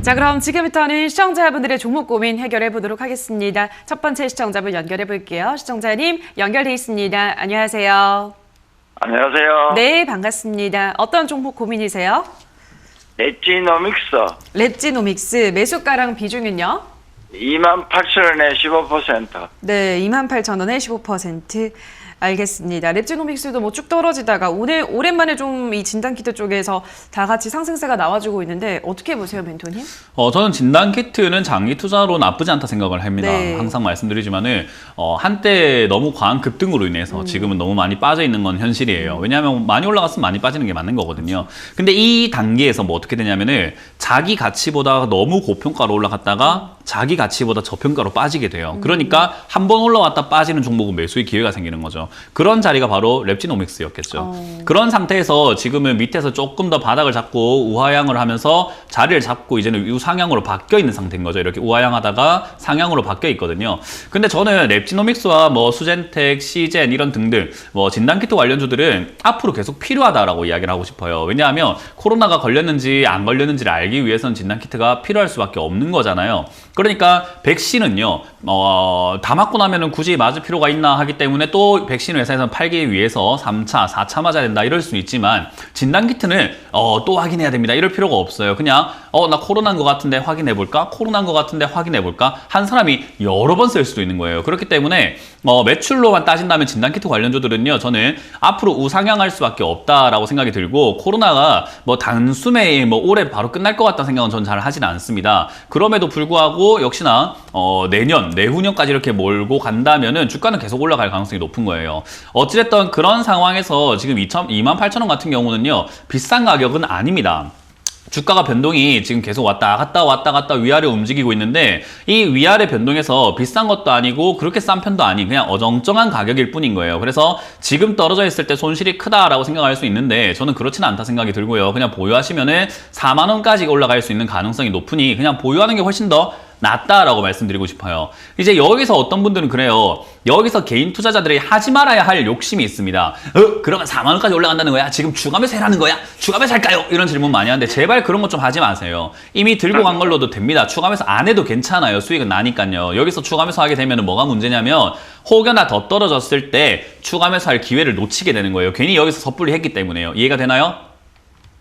자, 그럼 지금부터는 시청자분들의 종목 고민 해결해 보도록 하겠습니다. 첫 번째 시청자분 연결해 볼게요. 시청자님 연결돼 있습니다. 안녕하세요. 안녕하세요. 네, 반갑습니다. 어떤 종목 고민이세요? 엣지노믹스 랩지노믹스 매수가랑 비중은요? 28,000원에 15%. 네, 28,000원에 15%. 알겠습니다. 랩지노믹스도 뭐 쭉 떨어지다가 오랜만에 좀 이 진단키트 쪽에서 다 같이 상승세가 나와주고 있는데 어떻게 보세요, 멘토님? 저는 진단키트는 장기 투자로 나쁘지 않다 생각을 합니다. 네. 항상 말씀드리지만은 한때 너무 과한 급등으로 인해서 지금은 너무 많이 빠져 있는 건 현실이에요. 왜냐하면 많이 올라갔으면 많이 빠지는 게 맞는 거거든요. 근데 이 단계에서 뭐 어떻게 되냐면은 자기 가치보다 너무 고평가로 올라갔다가 자기 가치보다 저평가로 빠지게 돼요. 그러니까 한 번 올라왔다 빠지는 종목은 매수의 기회가 생기는 거죠. 그런 자리가 바로 랩지노믹스였겠죠. 그런 상태에서 지금은 밑에서 조금 더 바닥을 잡고 우하향을 하면서 자리를 잡고 이제는 우상향으로 바뀌어 있는 상태인 거죠. 이렇게 우하향하다가 상향으로 바뀌어 있거든요. 근데 저는 랩지노믹스와 뭐 수젠텍, 시젠 이런 등등 뭐 진단키트 관련주들은 앞으로 계속 필요하다라고 이야기를 하고 싶어요. 왜냐하면 코로나가 걸렸는지 안 걸렸는지를 알기 위해서는 진단키트가 필요할 수밖에 없는 거잖아요. 그러니까 백신은요, 다 맞고 나면은 굳이 맞을 필요가 있나 하기 때문에 또 백신 회사에서는 팔기 위해서 3차, 4차 맞아야 된다 이럴 수 있지만 진단키트는 또 확인해야 됩니다. 이럴 필요가 없어요. 그냥 나 코로나인 것 같은데 확인해볼까? 코로나인 것 같은데 확인해볼까? 한 사람이 여러 번 쓸 수도 있는 거예요. 그렇기 때문에 매출로만 따진다면 진단키트 관련주들은요, 저는 앞으로 우상향할 수밖에 없다라고 생각이 들고 코로나가 뭐 단숨에 뭐 올해 바로 끝날 것 같다는 생각은 저는 잘 하진 않습니다. 그럼에도 불구하고 역시나 내년, 내후년까지 이렇게 몰고 간다면은 주가는 계속 올라갈 가능성이 높은 거예요. 어찌됐든 그런 상황에서 지금 28,000원 같은 경우는요, 비싼 가격은 아닙니다. 주가가 변동이 지금 계속 왔다 갔다 위아래 움직이고 있는데 이 위아래 변동에서 비싼 것도 아니고 그렇게 싼 편도 아닌 그냥 어정쩡한 가격일 뿐인 거예요. 그래서 지금 떨어져 있을 때 손실이 크다라고 생각할 수 있는데 저는 그렇지는 않다 생각이 들고요. 그냥 보유하시면은 4만 원까지 올라갈 수 있는 가능성이 높으니 그냥 보유하는 게 훨씬 더 낫다라고 말씀드리고 싶어요. 이제 여기서 어떤 분들은 그래요. 여기서 개인 투자자들이 하지 말아야 할 욕심이 있습니다. 그러면 4만 원까지 올라간다는 거야? 지금 주가매수 해라는 거야? 주가매수 할까요? 이런 질문 많이 하는데 제발 그런 것 좀 하지 마세요. 이미 들고 간 걸로도 됩니다. 추가매수 안 해도 괜찮아요. 수익은 나니까요. 여기서 추가매수 하게 되면 뭐가 문제냐면 혹여나 더 떨어졌을 때 추가매수 할 기회를 놓치게 되는 거예요. 괜히 여기서 섣불리 했기 때문에요. 이해가 되나요?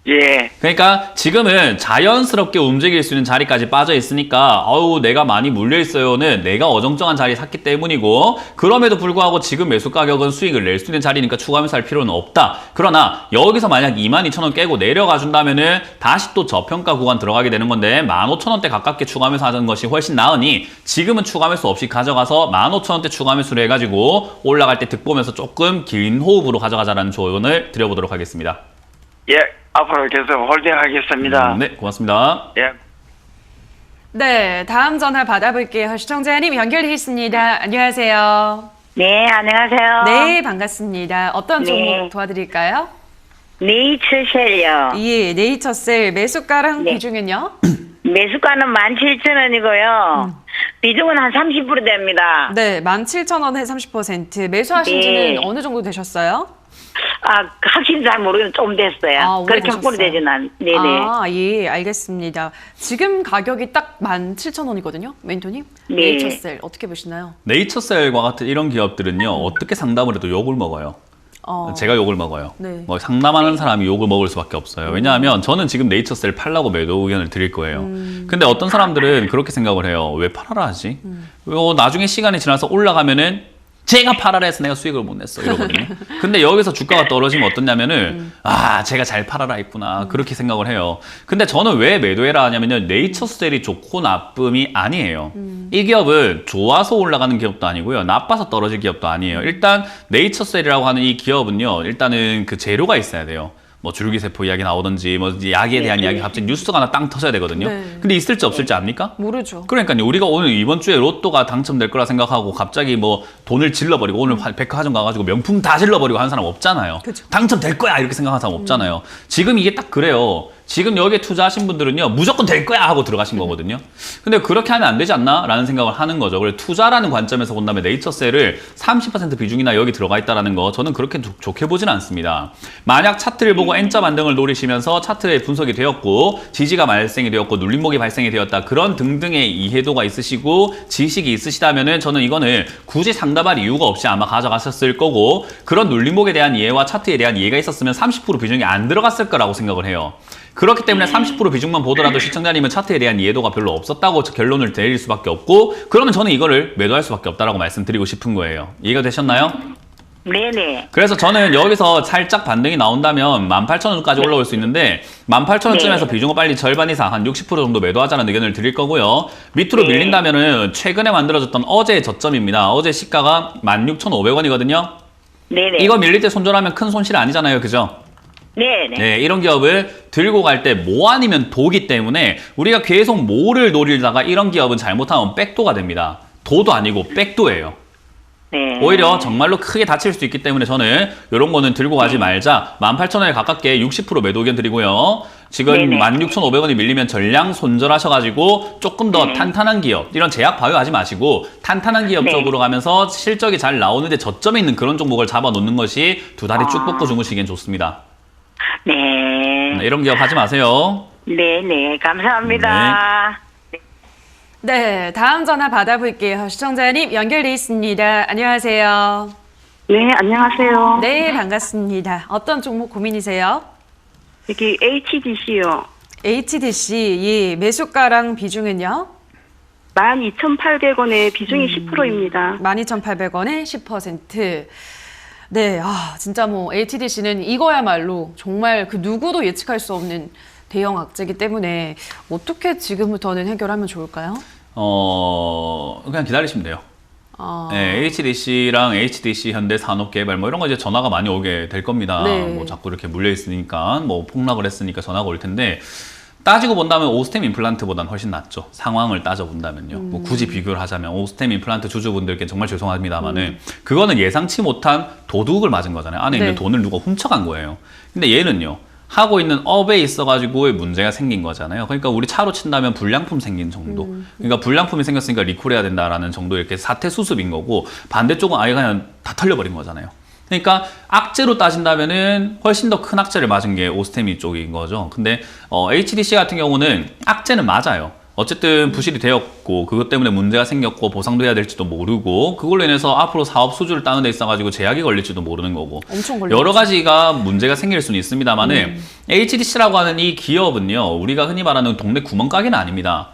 예. 그러니까 지금은 자연스럽게 움직일 수 있는 자리까지 빠져 있으니까 내가 많이 물려 있어요는 내가 어정쩡한 자리에 샀기 때문이고 그럼에도 불구하고 지금 매수 가격은 수익을 낼 수 있는 자리니까 추가 매수할 필요는 없다. 그러나 여기서 만약 22,000원 깨고 내려가 준다면은 다시 또 저평가 구간 들어가게 되는 건데 15,000원대 가깝게 추가 매수하는 것이 훨씬 나으니 지금은 추가 매수 없이 가져가서 15,000원대 추가 매수를 해가지고 올라갈 때 득보면서 조금 긴 호흡으로 가져가자라는 조언을 드려보도록 하겠습니다. 예. 앞으로 계속 홀딩하겠습니다. 네, 고맙습니다. 예. 네, 다음 전화 받아볼게요. 시청자님 연결돼 있습니다. 안녕하세요. 네, 안녕하세요. 네, 반갑습니다. 어떤 네. 종목 도와드릴까요? 네이처셀요. 예, 네이처셀 매수가랑 네. 비중은요? 매수가는 17,000원이고요. 비중은 한 30% 됩니다. 네, 17,000원에 30%. 매수하신 지는 네. 어느 정도 되셨어요? 확실히 잘 모르겠는데 좀 됐어요. 그렇게 확보로 오래되셨어요. 되진 않. 네네. 예, 알겠습니다. 지금 가격이 딱 17,000원이거든요, 멘토님. 네. 네이처셀 어떻게 보시나요? 네이처셀과 같은 이런 기업들은요, 어떻게 상담을 해도 욕을 먹어요. 제가 욕을 먹어요. 네. 뭐 상담하는 사람이 욕을 먹을 수밖에 없어요. 왜냐하면 저는 지금 네이처셀 팔라고 매도 의견을 드릴 거예요. 근데 어떤 사람들은 그렇게 생각을 해요. 왜 팔아라 하지? 나중에 시간이 지나서 올라가면은 제가 팔아라 해서 내가 수익을 못 냈어 이러거든요. 근데 여기서 주가가 떨어지면 어떠냐면은 제가 잘 팔아라 했구나 그렇게 생각을 해요. 근데 저는 왜 매도해라 하냐면요, 네이처셀이 좋고 나쁨이 아니에요. 이 기업은 좋아서 올라가는 기업도 아니고요, 나빠서 떨어질 기업도 아니에요. 일단 네이처셀이라고 하는 이 기업은요, 일단은 그 재료가 있어야 돼요. 뭐 줄기세포 이야기 나오든지 뭐 약에 대한 이야기 갑자기 뉴스가 하나 땅 터져야 되거든요. 네. 근데 있을지 없을지 압니까? 모르죠. 그러니까요. 우리가 오늘 이번 주에 로또가 당첨될 거라 생각하고 갑자기 뭐 돈을 질러버리고 오늘 백화점 가가지고 명품 다 질러버리고 하는 사람 없잖아요. 그쵸. 당첨될 거야 이렇게 생각하는 사람 없잖아요. 지금 이게 딱 그래요. 지금 여기에 투자하신 분들은요, 무조건 될 거야 하고 들어가신 거거든요. 근데 그렇게 하면 안 되지 않나? 라는 생각을 하는 거죠. 그래서 투자라는 관점에서 본다면 네이처셀을 30% 비중이나 여기 들어가 있다는 거 저는 그렇게 좋게 보진 않습니다. 만약 차트를 보고 N자 반등을 노리시면서 차트에 분석이 되었고 지지가 발생이 되었고 눌림목이 발생이 되었다. 그런 등등의 이해도가 있으시고 지식이 있으시다면은 저는 이거는 굳이 상담할 이유가 없이 아마 가져가셨을 거고 그런 눌림목에 대한 이해와 차트에 대한 이해가 있었으면 30% 비중이 안 들어갔을 거라고 생각을 해요. 그렇기 때문에 30% 비중만 보더라도 시청자님은 차트에 대한 이해도가 별로 없었다고 결론을 내릴 수밖에 없고 그러면 저는 이거를 매도할 수밖에 없다라고 말씀드리고 싶은 거예요. 이해가 되셨나요? 네네. 그래서 저는 여기서 살짝 반등이 나온다면 18,000원까지 올라올 수 있는데 18,000원쯤에서 네. 비중을 빨리 절반 이상 한 60% 정도 매도하자는 의견을 드릴 거고요. 밑으로 네. 밀린다면은 최근에 만들어졌던 어제의 저점입니다. 어제 시가가 16,500원이거든요. 네네. 이거 밀릴 때 손절하면 큰 손실 아니잖아요. 그죠? 네네. 네, 이런 기업을 들고 갈 때 모 아니면 도기 때문에 우리가 계속 모를 노리다가 이런 기업은 잘못하면 백도가 됩니다. 도도 아니고 백도예요. 네. 오히려 정말로 크게 다칠 수 있기 때문에 저는 이런 거는 들고 가지 말자. 18,000원에 가깝게 60% 매도 의견 드리고요. 지금 네네. 16,500원이 밀리면 전량 손절하셔가지고 조금 더 네. 탄탄한 기업, 이런 제약 바이오 하지 마시고 탄탄한 기업 네. 쪽으로 가면서 실적이 잘 나오는데 저점에 있는 그런 종목을 잡아놓는 것이 두 다리 쭉 뻗고 주무시기엔 좋습니다. 네. 이런 기업 하지 마세요. 네네. 감사합니다. 네, 다음 전화 받아볼게요. 시청자님 연결돼 있습니다. 안녕하세요. 네, 안녕하세요. 네, 반갑습니다. 어떤 종목 고민이세요? 여기 HDC요. HDC, 예, 매수가랑 비중은요? 12,800원에 비중이 10%입니다. 12,800원에 10%. 네, 진짜 뭐 HDC는 이거야말로 정말 그 누구도 예측할 수 없는 대형 악재이기 때문에 어떻게 지금부터는 해결하면 좋을까요? 그냥 기다리시면 돼요. 네, HDC랑 HDC 현대 산업개발 뭐 이런 거 이제 전화가 많이 오게 될 겁니다. 네. 뭐 자꾸 이렇게 물려 있으니까 뭐 폭락을 했으니까 전화가 올 텐데 따지고 본다면 오스템 임플란트보다는 훨씬 낫죠. 상황을 따져 본다면요. 뭐 굳이 비교를 하자면 오스템 임플란트 주주분들께 정말 죄송합니다만은 그거는 예상치 못한 도둑을 맞은 거잖아요. 안에 있는 네. 돈을 누가 훔쳐간 거예요. 근데 얘는요. 하고 있는 업에 있어가지고의 문제가 생긴 거잖아요. 그러니까 우리 차로 친다면 불량품 생긴 정도. 그러니까 불량품이 생겼으니까 리콜해야 된다라는 정도 이렇게 사태 수습인 거고 반대쪽은 아예 그냥 다 털려버린 거잖아요. 그러니까 악재로 따진다면은 훨씬 더 큰 악재를 맞은 게 오스테미 쪽인 거죠. 근데 HDC 같은 경우는 악재는 맞아요. 어쨌든 부실이 되었고 그것 때문에 문제가 생겼고 보상도 해야 될지도 모르고 그걸로 인해서 앞으로 사업 수주를 따는 데 있어가지고 제약이 걸릴지도 모르는 거고 엄청 걸리죠. 여러 가지가 문제가 생길 수는 있습니다만은 HDC라고 하는 이 기업은요 우리가 흔히 말하는 동네 구멍가게는 아닙니다.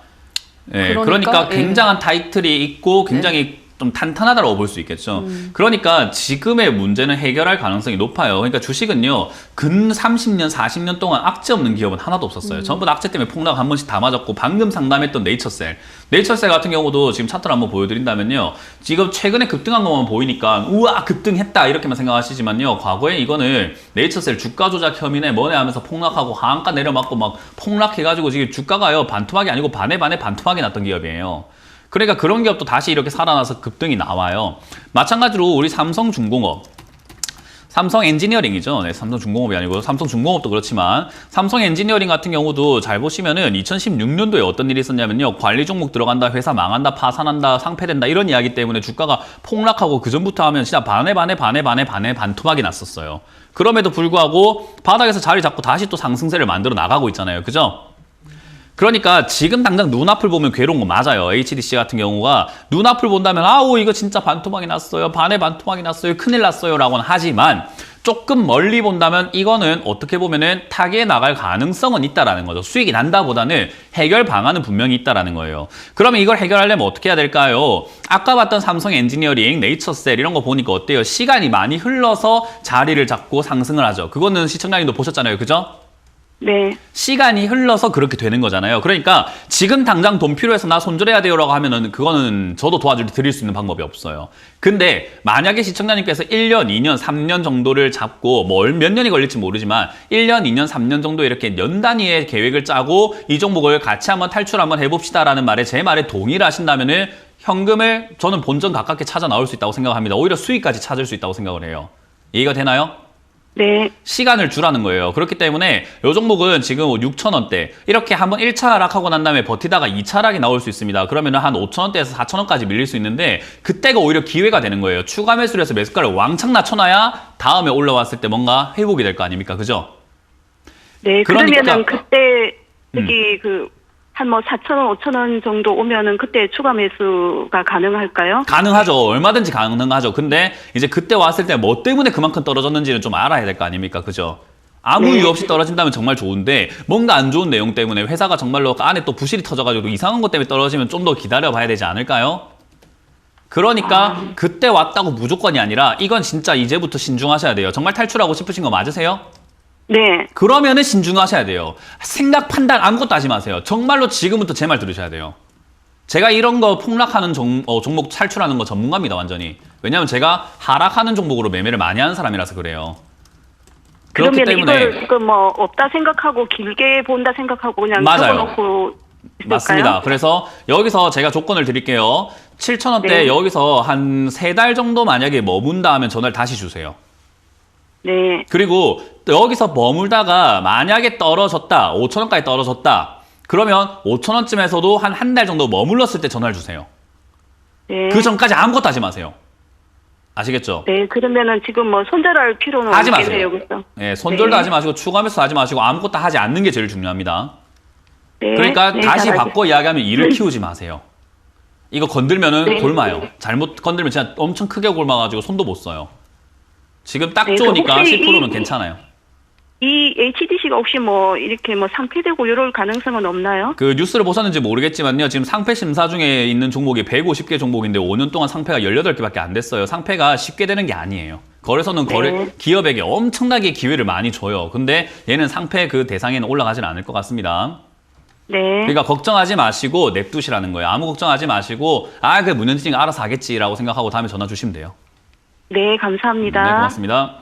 예, 그러니까 예. 굉장한 타이틀이 있고 굉장히 좀 탄탄하다고 볼 수 있겠죠. 그러니까 지금의 문제는 해결할 가능성이 높아요. 그러니까 주식은요, 근 30년, 40년 동안 악재 없는 기업은 하나도 없었어요. 전부 다 악재 때문에 폭락 한 번씩 다 맞았고, 방금 상담했던 네이처셀. 네이처셀 같은 경우도 지금 차트를 한번 보여드린다면요. 지금 최근에 급등한 것만 보이니까, 우와, 급등했다. 이렇게만 생각하시지만요. 과거에 이거는 네이처셀 주가 조작 혐의네 뭐네 하면서 폭락하고, 하한가 내려맞고 막 폭락해가지고 지금 주가가요, 반토막이 아니고 반에 반토막이 났던 기업이에요. 그러니까 그런 기업도 다시 이렇게 살아나서 급등이 나와요. 마찬가지로 우리 삼성중공업, 삼성 엔지니어링이죠. 네, 삼성중공업이 아니고 삼성중공업도 그렇지만 삼성 엔지니어링 같은 경우도 잘 보시면은 2016년도에 어떤 일이 있었냐면요. 관리 종목 들어간다, 회사 망한다, 파산한다, 상폐된다 이런 이야기 때문에 주가가 폭락하고 그 전부터 하면 진짜 반에 반토막이 났었어요. 그럼에도 불구하고 바닥에서 자리 잡고 다시 또 상승세를 만들어 나가고 있잖아요. 그죠? 그러니까 지금 당장 눈앞을 보면 괴로운 거 맞아요. HDC 같은 경우가 눈앞을 본다면 아우 이거 진짜 반토막이 났어요. 반에 반토막이 났어요. 큰일 났어요. 라고는 하지만 조금 멀리 본다면 이거는 어떻게 보면은 타겟에 나갈 가능성은 있다라는 거죠. 수익이 난다보다는 해결 방안은 분명히 있다라는 거예요. 그러면 이걸 해결하려면 어떻게 해야 될까요? 아까 봤던 삼성 엔지니어링, 네이처셀 이런 거 보니까 어때요? 시간이 많이 흘러서 자리를 잡고 상승을 하죠. 그거는 시청자님도 보셨잖아요. 그죠? 네. 시간이 흘러서 그렇게 되는 거잖아요. 그러니까 지금 당장 돈 필요해서 나 손절해야 돼요라고 하면은 그거는 저도 드릴 수 있는 방법이 없어요. 근데 만약에 시청자님께서 1년, 2년, 3년 정도를 잡고 뭐 몇 년이 걸릴지 모르지만 1년, 2년, 3년 정도 이렇게 연 단위의 계획을 짜고 이 종목을 같이 한번 탈출 한번 해봅시다라는 말에 제 말에 동의를 하신다면은 현금을 저는 본전 가깝게 찾아 나올 수 있다고 생각합니다. 오히려 수익까지 찾을 수 있다고 생각을 해요. 이해가 되나요? 네. 시간을 주라는 거예요. 그렇기 때문에 이 종목은 지금 6,000원대 이렇게 한번 1차 하락하고 난 다음에 버티다가 2차 하락이 나올 수 있습니다. 그러면 한 5,000원대에서 4,000원까지 밀릴 수 있는데 그때가 오히려 기회가 되는 거예요. 추가 매수를 해서 매수가를 왕창 낮춰놔야 다음에 올라왔을 때 뭔가 회복이 될 거 아닙니까? 그죠? 네. 그러니까- 그러면은 그때 여기 한 뭐 4,000원, 5,000원 정도 오면은 그때 추가 매수가 가능할까요? 가능하죠. 얼마든지 가능하죠. 근데 이제 그때 왔을 때 뭐 때문에 그만큼 떨어졌는지는 좀 알아야 될 거 아닙니까? 그죠? 아무 네. 이유 없이 떨어진다면 정말 좋은데 뭔가 안 좋은 내용 때문에 회사가 정말로 안에 또 부실이 터져가지고 이상한 것 때문에 떨어지면 좀 더 기다려봐야 되지 않을까요? 그러니까 그때 왔다고 무조건이 아니라 이건 진짜 이제부터 신중하셔야 돼요. 정말 탈출하고 싶으신 거 맞으세요? 네. 그러면은 신중하셔야 돼요. 생각, 판단 아무것도 하지 마세요. 정말로 지금부터 제 말 들으셔야 돼요. 제가 이런 거 폭락하는 종목 탈출하는 거 전문가입니다, 완전히. 왜냐하면 제가 하락하는 종목으로 매매를 많이 하는 사람이라서 그래요. 그렇기 그러면 때문에 이걸 지금 뭐 없다 생각하고 길게 본다 생각하고 그냥 맞아요. 접어놓고 있을까요? 맞습니다. 그래서 여기서 제가 조건을 드릴게요. 7,000원대 네. 여기서 한 3달 정도 만약에 머문다 하면 전화를 다시 주세요. 네. 그리고 또 여기서 머물다가 만약에 떨어졌다, 5,000원까지 떨어졌다, 그러면 5,000원쯤에서도 한 달 정도 머물렀을 때 전화를 주세요. 네. 그 전까지 아무것도 하지 마세요. 아시겠죠? 네. 그러면은 지금 뭐 손절할 필요는 하지 없겠네요. 마세요. 그죠? 네, 손절도 네. 하지 마시고 추가 매수 하지 마시고 아무것도 하지 않는 게 제일 중요합니다. 네. 그러니까 네, 다시 잘 바꿔 이야기하면 일을 키우지 마세요. 이거 건들면은 네. 골마요. 잘못 건들면 진짜 엄청 크게 골마가지고 손도 못 써요. 지금 딱 네, 좋으니까 혹시 10%면 괜찮아요. 이 HDC가 혹시 뭐 이렇게 뭐 상폐되고 이럴 가능성은 없나요? 그 뉴스를 보셨는지 모르겠지만요. 지금 상패 심사 중에 있는 종목이 150개 종목인데 5년 동안 상패가 18개밖에 안 됐어요. 상패가 쉽게 되는 게 아니에요. 거래소는 네. 기업에게 엄청나게 기회를 많이 줘요. 근데 얘는 상패 그 대상에는 올라가진 않을 것 같습니다. 네. 그러니까 걱정하지 마시고 냅두시라는 거예요. 아무 걱정하지 마시고 그 문현진이가 알아서 하겠지라고 생각하고 다음에 전화 주시면 돼요. 네, 감사합니다. 네, 고맙습니다.